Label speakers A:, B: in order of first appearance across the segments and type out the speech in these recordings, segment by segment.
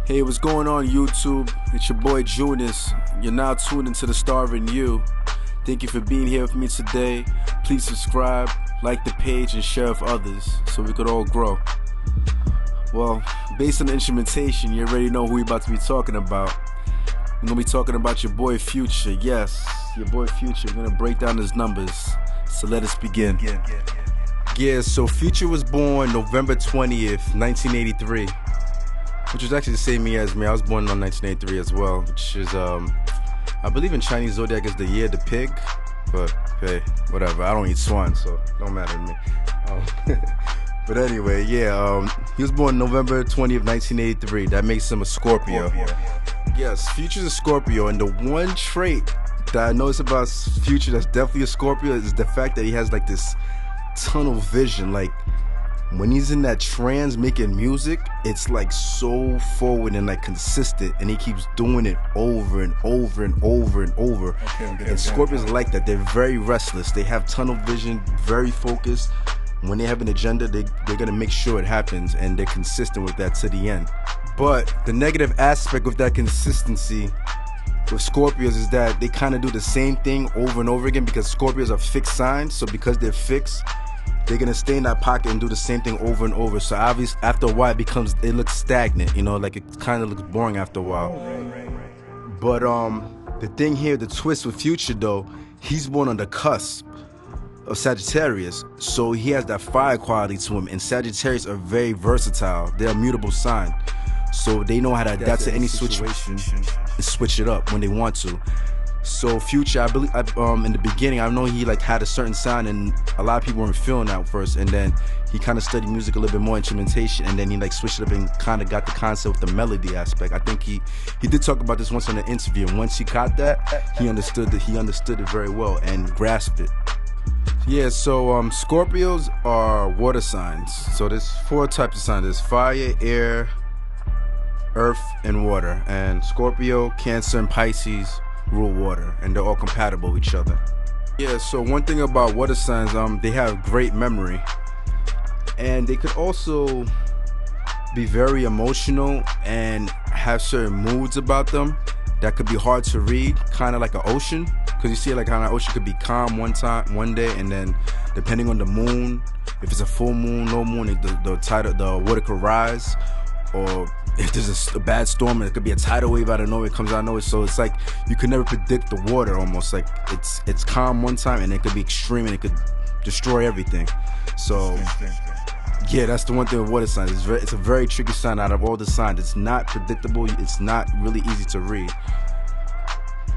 A: Hey, what's going on YouTube? It's your boy Junis. You're now tuned into The Star in You. Thank you for being here with me today. Please subscribe, like the page, and share with others so we could all grow. Well, based on the instrumentation, you already know who we're about to be talking about. We're going to be talking about your boy Future. Yes, your boy Future. We're going to break down his numbers. So let us begin. Yeah, so Future was born November 20th, 1983. Which was actually the same year as me. I was born on 1983 as well, which is, I believe in Chinese zodiac is the year of the pig, but hey, whatever. I don't eat swine, so it don't matter to me. But anyway, yeah, he was born November 20th, 1983. That makes him a Scorpio. Yes, Future's a Scorpio, and the one trait that I noticed about Future that's definitely a Scorpio is the fact that he has like this tunnel vision. Like, when he's in that trance making music, it's like so forward and like consistent, and he keeps doing it over and over and over and over. And Scorpios are like that. They're very restless. They have tunnel vision, very focused. When they have an agenda, they're gonna make sure it happens, and they're consistent with that to the end. But the negative aspect of that consistency with Scorpios is that they kind of do the same thing over and over again, because Scorpios are fixed signs. So because they're fixed, they're gonna stay in that pocket and do the same thing over and over. So obviously, after a while, it looks stagnant. You know, like it kind of looks boring after a while. But the thing here, the twist with Future though, he's born on the cusp of Sagittarius, so he has that fire quality to him. And Sagittarius are very versatile. They're a mutable sign, so they know how to adapt to any situation and switch it up when they want to. So Future, I believe, in the beginning, I know he like had a certain sound, and a lot of people weren't feeling that first. And then he kind of studied music a little bit more, instrumentation, and then he like switched it up and kind of got the concept with the melody aspect. I think he did talk about this once in an interview, and once he caught that, he understood it very well and grasped it. Yeah, so Scorpios are water signs. So there's 4 types of signs. There's fire, air, earth, and water. And Scorpio, Cancer, and Pisces rule water, and they're all compatible with each other. Yeah, so one thing about water signs, they have great memory, and they could also be very emotional and have certain moods about them that could be hard to read, kind of like an ocean. Because you see, like how an ocean could be calm one day, and then depending on the moon, if it's a full moon, no moon, the water could rise. Or if there's a bad storm, it could be a tidal wave out of nowhere, it comes out of nowhere. So it's like you can never predict the water. Almost like it's calm one time, and it could be extreme, and it could destroy everything. So yeah, that's the one thing with water signs. It's a very tricky sign out of all the signs. It's not predictable. It's not really easy to read.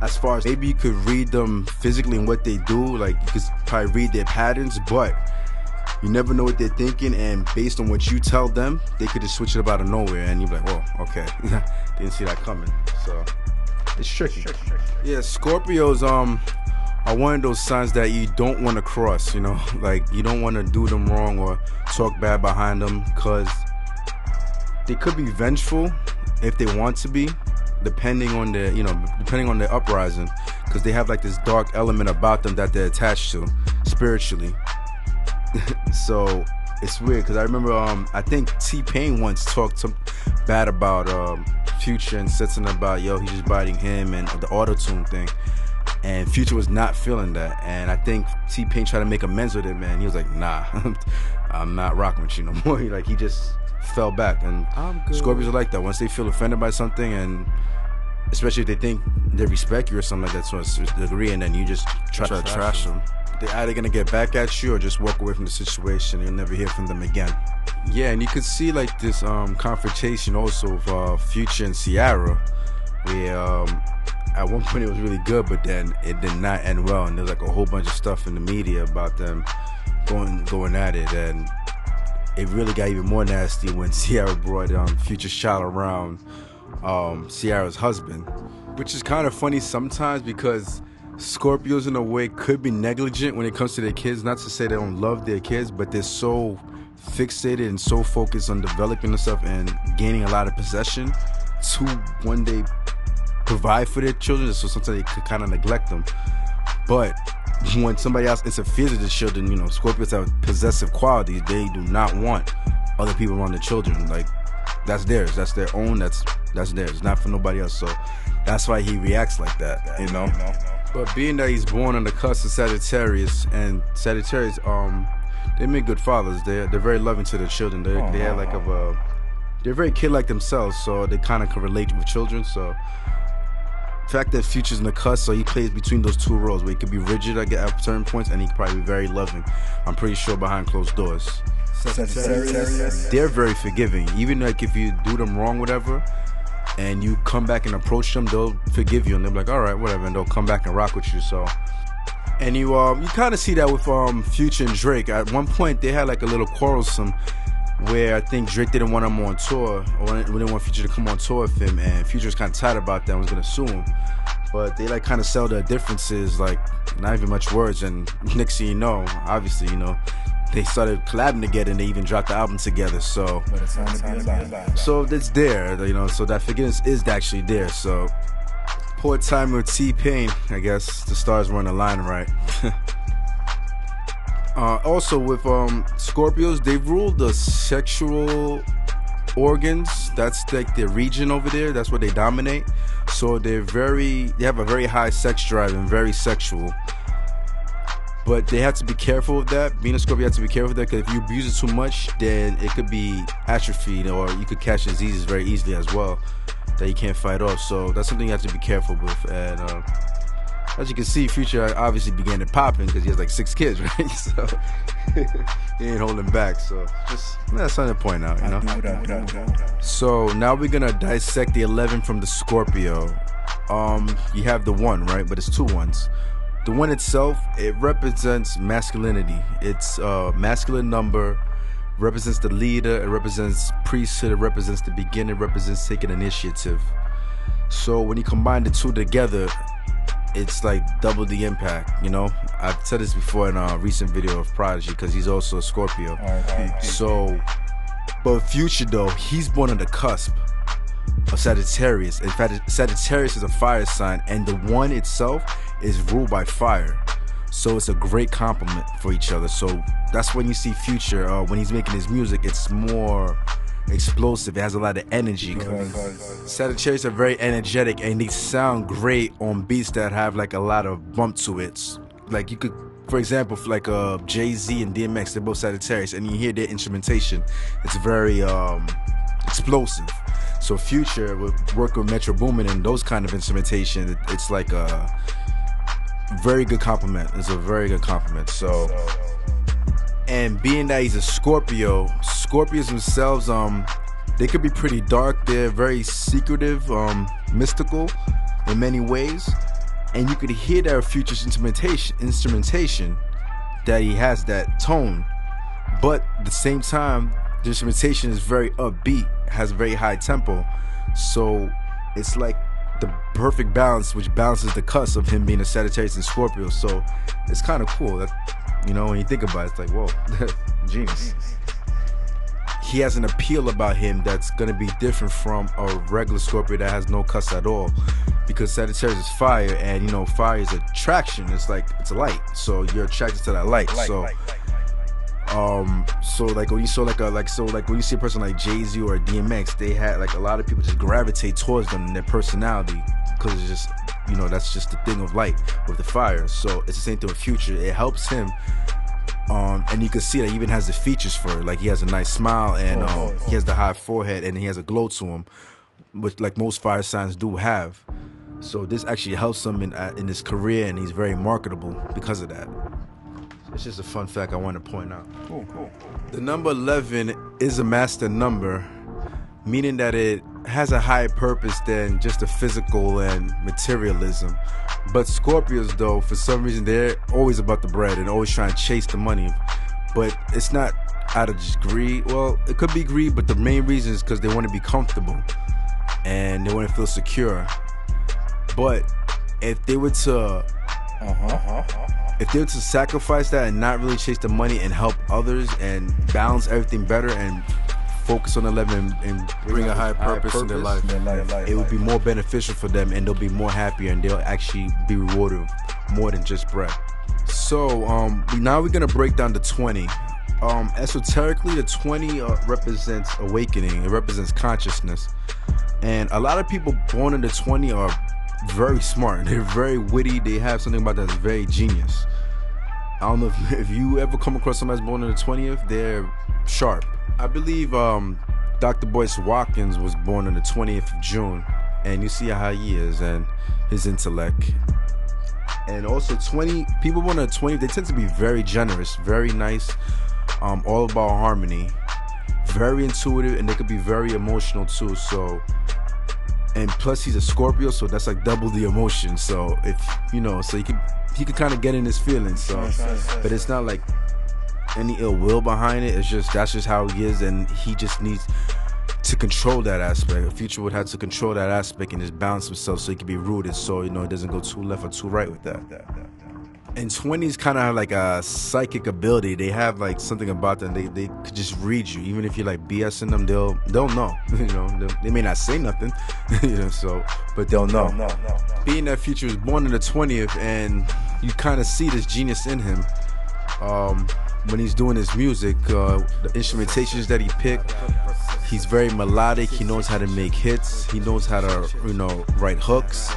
A: As far as maybe you could read them physically and what they do, like you could probably read their patterns, but you never know what they're thinking, and based on what you tell them, they could just switch it up out of nowhere, and you're like, whoa, okay, didn't see that coming. So it's tricky. Yeah, Scorpios are one of those signs that you don't want to cross. You know, like you don't want to do them wrong or talk bad behind them, because they could be vengeful if they want to be, depending on the uprising, because they have like this dark element about them that they're attached to spiritually. So it's weird, because I remember I think T-Pain once talked bad about Future and said something about, yo, he's just biting him and the auto-tune thing, and Future was not feeling that, and I think T-Pain tried to make amends with him, and he was like, nah, I'm not rocking with you no more. He just fell back. And Scorpios are like that. Once they feel offended by something, and especially if they think they respect you or something like that to a degree, and then you just try to trash them, they're either gonna get back at you or just walk away from the situation. You'll never hear from them again. Yeah, and you could see like this confrontation also of Future and Ciara, where at one point it was really good, but then it did not end well, and there's like a whole bunch of stuff in the media about them going at it, and it really got even more nasty when Ciara brought Future's child around Ciara's husband, which is kind of funny sometimes, because Scorpios in a way could be negligent when it comes to their kids. Not to say they don't love their kids, but they're so fixated and so focused on developing themselves and gaining a lot of possession to one day provide for their children, so sometimes they could kind of neglect them. But when somebody else interferes with the children, you know, Scorpios have possessive qualities. They do not want other people around the children. Like, that's theirs. That's their own. That's theirs. It's not for nobody else. So that's why he reacts like that, you know. But being that he's born on the cusp of Sagittarius, and Sagittarius, they make good fathers. They're very loving to their children. They have like they're very kid-like themselves, so they kind of can relate with children. So the fact that Future's in the cusp, so he plays between those two roles, where he could be rigid at certain points, and he could probably be very loving. I'm pretty sure behind closed doors. They're very forgiving. Even like if you do them wrong, whatever, and you come back and approach them, they'll forgive you, and they'll be like, all right, whatever, and they'll come back and rock with you. So, and you kind of see that with Future and Drake. At one point, they had like a little quarrelsome, where I think Drake didn't want him on tour, or didn't want Future to come on tour with him, and Future was kind of tight about that and was gonna sue him. But they like kind of sell their differences, like not even much words, and next thing you know, obviously, you know, they started collabing together, and they even dropped the album together. So, so it's there, you know. So that forgiveness is actually there. So, poor time with T-Pain. I guess the stars weren't aligning right. Also with Scorpios, they rule the sexual organs. That's like their region over there. That's where they dominate. So they have a very high sex drive and very sexual. But they have to be careful of that. Being a Scorpio, you have to be careful of that, because if you abuse it too much, then it could be atrophied, or you could catch diseases very easily as well that you can't fight off. So that's something you have to be careful with. And as you can see, Future obviously began it popping because he has like 6 kids, right? So he ain't holding back. So just that's something to point out, you know. So now we're gonna dissect the 11 from the Scorpio. You have the 1, right? But it's 2 ones. The 1 itself, it represents masculinity. It's a masculine number, represents the leader, it represents priesthood, it represents the beginning, it represents taking initiative. So when you combine the 2 together, it's like double the impact, you know. I've said this before in a recent video of Prodigy, because he's also a Scorpio. So, but Future though, he's born on the cusp of Sagittarius. In fact, Sagittarius is a fire sign, and the 1 itself is ruled by fire. So it's a great complement for each other. So that's when you see Future, when he's making his music, it's more explosive. It has a lot of energy. Sagittarius are very energetic, and they sound great on beats that have like a lot of bump to it. Like you could, for example, like Jay-Z and DMX, they're both Sagittarius, and you hear their instrumentation. It's very explosive. So Future would work with Metro Boomin and those kind of instrumentation. It's like a very good compliment. It's a very good compliment. So, and being that he's a Scorpio, Scorpios themselves, they could be pretty dark. They're very secretive, mystical in many ways, and you could hear that Future's instrumentation that he has that tone, but at the same time, the instrumentation is very upbeat, has a very high tempo. So it's like the perfect balance, which balances the cusp of him being a Sagittarius and Scorpio. So it's kind of cool that, you know, when you think about it, it's like, whoa, genius. He has an appeal about him that's gonna be different from a regular Scorpio that has no cusp at all, because Sagittarius is fire, and you know, fire is attraction. It's like, it's a light, so you're attracted to that light. So so like when you saw when you see a person like Jay-Z or DMX, they had like a lot of people just gravitate towards them and their personality, because it's just, you know, that's just the thing of light with the fire. So it's the same thing with Future. It helps him, and you can see that he even has the features for it. Like he has a nice smile, and he has the high forehead, and he has a glow to him, which like most fire signs do have. So this actually helps him in his career, and he's very marketable because of that. It's just a fun fact I want to point out. Cool. The number 11 is a master number, meaning that it has a higher purpose than just the physical and materialism. But Scorpios, though, for some reason, they're always about the bread and always trying to chase the money. But it's not out of just greed. Well, it could be greed, but the main reason is because they want to be comfortable and they want to feel secure. But if they were to if they were to sacrifice that and not really chase the money and help others and balance everything better and focus on 11 and bring a higher purpose in their life, it would be more beneficial for them, and they'll be more happier, and they'll actually be rewarded more than just bread. So now we're gonna break down the 20. Esoterically, the 20 represents awakening. It represents consciousness, and a lot of people born in the 20 are very smart. They're very witty. They have something about that's very genius. I don't know if you ever come across somebody that's born on the 20th. They're sharp. I believe Dr. Boyce Watkins was born on the 20th of June, and you see how he is and his intellect. And also 20 people born on the 20th, they tend to be very generous, very nice, all about harmony, very intuitive, and they could be very emotional too. So, and plus he's a Scorpio, so that's like double the emotion. So if you know, so he could kind of get in his feelings. So, but it's not like any ill will behind it. It's just that's just how he is, and he just needs to control that aspect. Future would have to control that aspect and just balance himself so he can be rooted, so you know it doesn't go too left or too right with that. And 20s kind of have like a psychic ability. They have like something about them. They could just read you, even if you're like BSing them. They'll know. You know, they may not say nothing. You know, so but they'll know. Being that Future was born in the 20th, and you kind of see this genius in him. When he's doing his music, the instrumentations that he picked, he's very melodic. He knows how to make hits. He knows how to, you know, write hooks,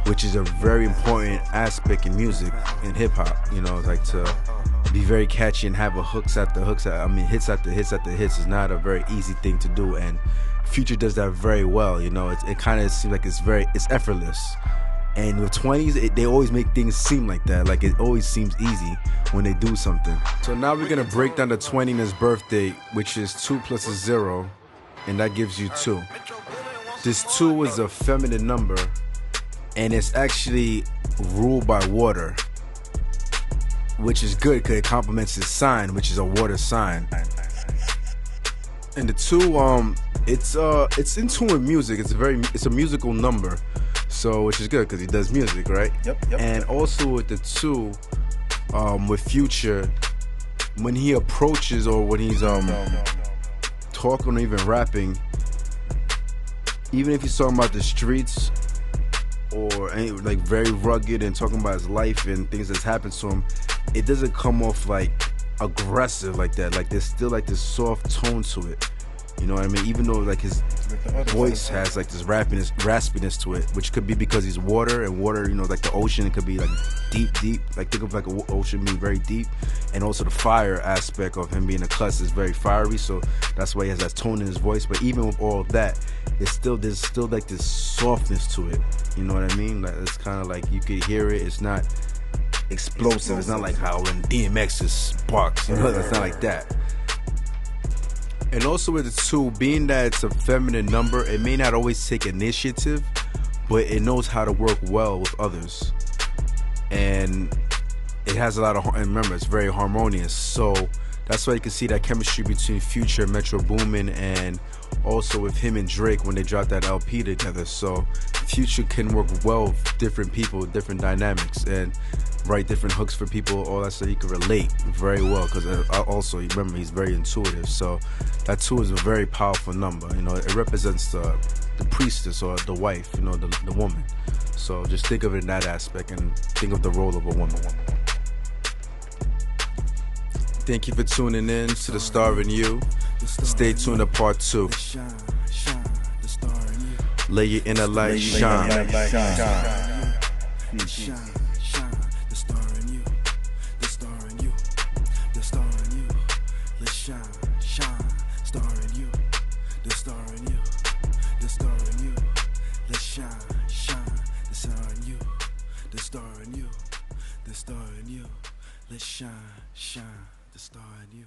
A: which is a very important aspect in music, in hip hop. You know, like to be very catchy and have hits after hits after hits is not a very easy thing to do, and Future does that very well. You know, it kind of seems like it's effortless. And with 20s, they always make things seem like that. Like it always seems easy when they do something. So now we're gonna break down the 20 in his birthday, which is 2 plus 0, and that gives you 2. This 2 is a feminine number, and it's actually ruled by water, which is good because it complements his sign, which is a water sign. And the 2, it's in tune with music. It's a musical number. So, which is good because he does music, right? Yep. And also with the 2, with Future, when he approaches or when he's talking or even rapping, even if he's talking about the streets or like very rugged and talking about his life and things that's happened to him, it doesn't come off like aggressive like that. Like there's still like this soft tone to it. You know what I mean? Even though like his voice has like this raspiness to it, which could be because he's water, and water, you know, like the ocean, it could be like deep. Like think of like an ocean being very deep, and also the fire aspect of him being a cuss is very fiery. So that's why he has that tone in his voice. But even with all of that, there's still like this softness to it. You know what I mean? Like it's kind of like you could hear it. It's not explosive. It's not like how when DMX just sparks. You know, it's not like that. And also with the 2, being that it's a feminine number, it may not always take initiative, but it knows how to work well with others. And it has a lot of, and remember, it's very harmonious. So that's why you can see that chemistry between Future and Metro Boomin, and also with him and Drake when they dropped that LP together. So Future can work well with different people, different dynamics, and write different hooks for people, all that, so he can relate very well. Because also, remember, he's very intuitive. So that 2 is a very powerful number. You know, it represents the priestess or the wife. You know, the woman. So just think of it in that aspect, and think of the role of a woman. Thank you for tuning in to The Star in You. Stay tuned to part 2. Let your inner light shine.
B: Let's shine, the star in you.